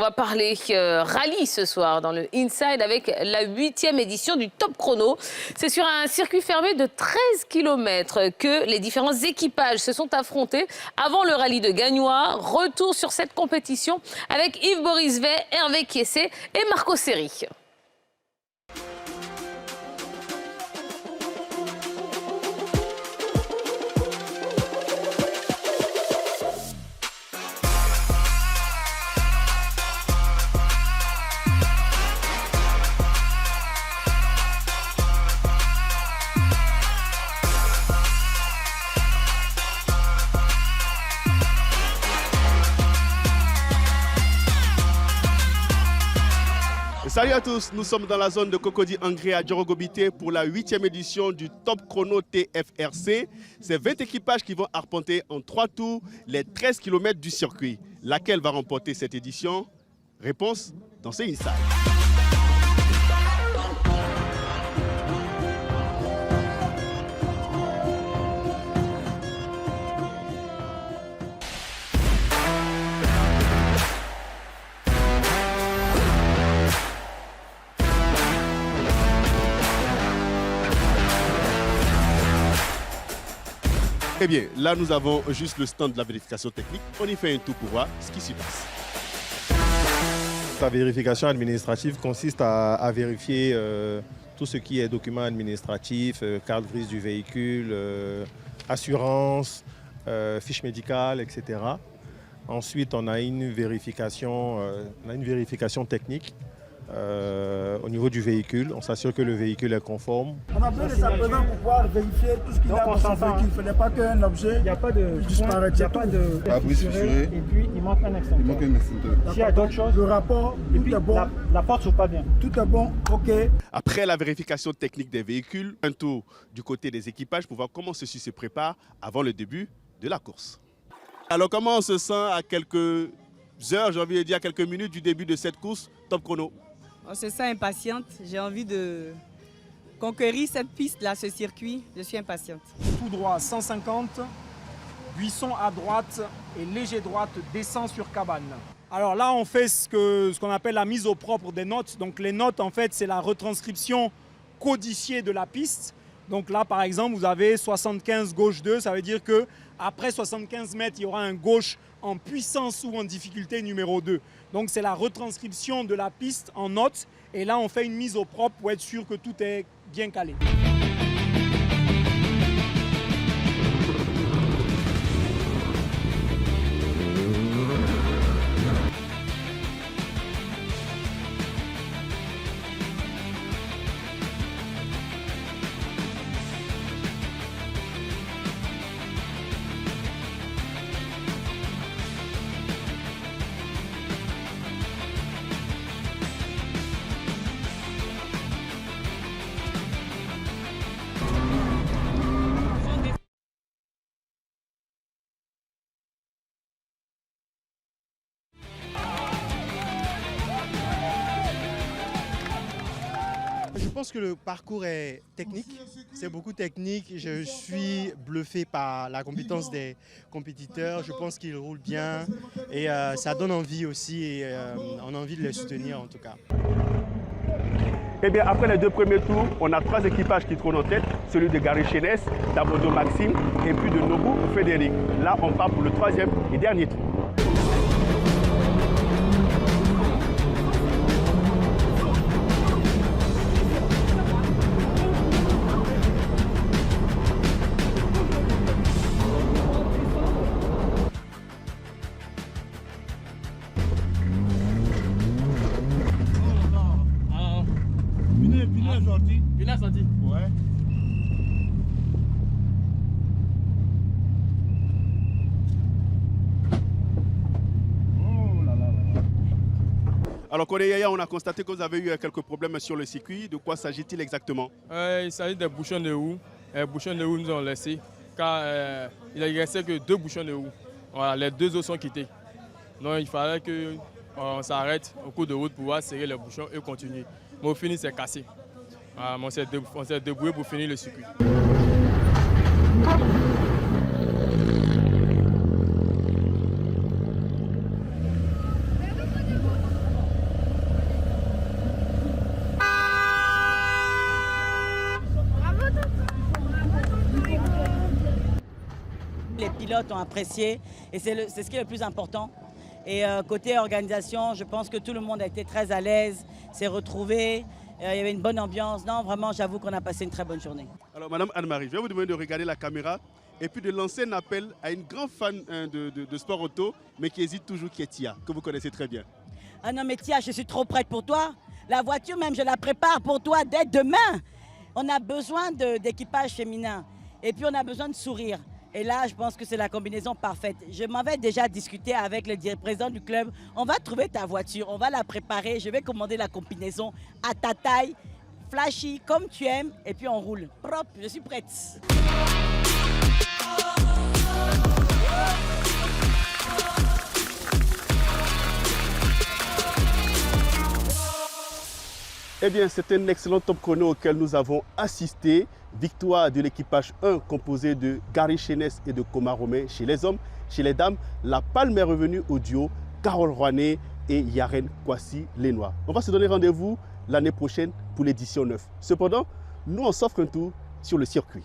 va parler rallye ce soir dans le Inside avec la 8e édition du Top Chrono. C'est sur un circuit fermé de 13 km que les différents équipages se sont affrontés avant le rallye de Gagnois. Retour sur cette compétition avec Yves Borisvet, Hervé Kiessé et Marco Seri. Salut à tous, nous sommes dans la zone de Cocody Angré à Djorogobité pour la 8e édition du Top Chrono TFRC. C'est 20 équipages qui vont arpenter en 3 tours les 13 km du circuit. Laquelle va remporter cette édition? Réponse dans ce Inside. Eh bien, là, nous avons juste le stand de la vérification technique. On y fait un tour pour voir ce qui s'y passe. La vérification administrative consiste à vérifier tout ce qui est documents administratifs, carte grise du véhicule, assurance, fiche médicale, etc. Ensuite, on a une vérification technique. Au niveau du véhicule, on s'assure que le véhicule est conforme. On a besoin de sa présence pour pouvoir vérifier tout ce qu'il y a dans son véhicule. Il ne fallait pas qu'un objet disparaisse. Il n'y a pas de... Et puis il manque un extincteur. S'il y a d'autres choses, le rapport, et tout puis est bon. La porte ne s'ouvre pas bien. Tout est bon, ok. Après la vérification technique des véhicules, un tour du côté des équipages pour voir comment ceux-ci se préparent avant le début de la course. Alors comment on se sent à quelques heures, j'ai envie de dire à quelques minutes du début de cette course Top Chrono? On se sent impatiente. J'ai envie de conquérir cette piste-là, ce circuit. Je suis impatiente. Tout droit 150, buisson à droite et léger droite descend sur cabane. Alors là, on fait ce qu'on appelle la mise au propre des notes. Donc les notes, en fait, c'est la retranscription codifiée de la piste. Donc là, par exemple, vous avez 75 gauche 2, ça veut dire que après 75 mètres, il y aura un gauche en puissance ou en difficulté numéro 2. Donc c'est la retranscription de la piste en notes. Et là, on fait une mise au propre pour être sûr que tout est bien calé. Je pense que le parcours est technique, c'est beaucoup technique. Je suis bluffé par la compétence des compétiteurs. Je pense qu'ils roulent bien et ça donne envie aussi et on a envie de les soutenir en tout cas. Eh bien, après les 2 premiers tours, on a 3 équipages qui trônent en tête, celui de Gary Chénès, d'Abodo Maxime et puis de Nobu Frédéric. Là, on part pour le 3e et dernier tour. Ouais. Alors, Kodeyaya, on a constaté que vous avez eu quelques problèmes sur le circuit. De quoi s'agit-il exactement? Il s'agit des bouchons de roue. Les bouchons de roue nous ont laissé car il ne restait que 2 bouchons de roue. Voilà, les 2 autres sont quittés. Donc il fallait qu'on s'arrête au cours de route pour pouvoir serrer les bouchons et continuer. Mais au final, c'est cassé. Voilà, on s'est débrouillé pour finir le circuit. pilotes ont apprécié et c'est ce qui est le plus important. Et côté organisation, je pense que tout le monde a été très à l'aise, s'est retrouvé, il y avait une bonne ambiance. Non, vraiment, j'avoue qu'on a passé une très bonne journée. Alors, Madame Anne-Marie, je vais vous demander de regarder la caméra et puis de lancer un appel à une grande fan de sport auto, mais qui hésite toujours, qui est Tia, que vous connaissez très bien. Ah non, mais Tia, je suis trop prête pour toi. La voiture même, je la prépare pour toi dès demain. On a besoin d'équipage féminin et puis on a besoin de sourire. Et là, je pense que c'est la combinaison parfaite. Je m'avais déjà discuté avec le président du club. On va trouver ta voiture, on va la préparer. Je vais commander la combinaison à ta taille, flashy, comme tu aimes. Et puis on roule. Propre, je suis prête. Eh bien, c'est un excellent top chrono auquel nous avons assisté. Victoire de l'équipage 1 composé de Gary Chénès et de Coma Romain chez les hommes. Chez les dames, la palme est revenue au duo Carole Rouanet et Yaren Kwasi-Lenoir. On va se donner rendez-vous l'année prochaine pour l'édition 9. Cependant, nous on s'offre un tour sur le circuit.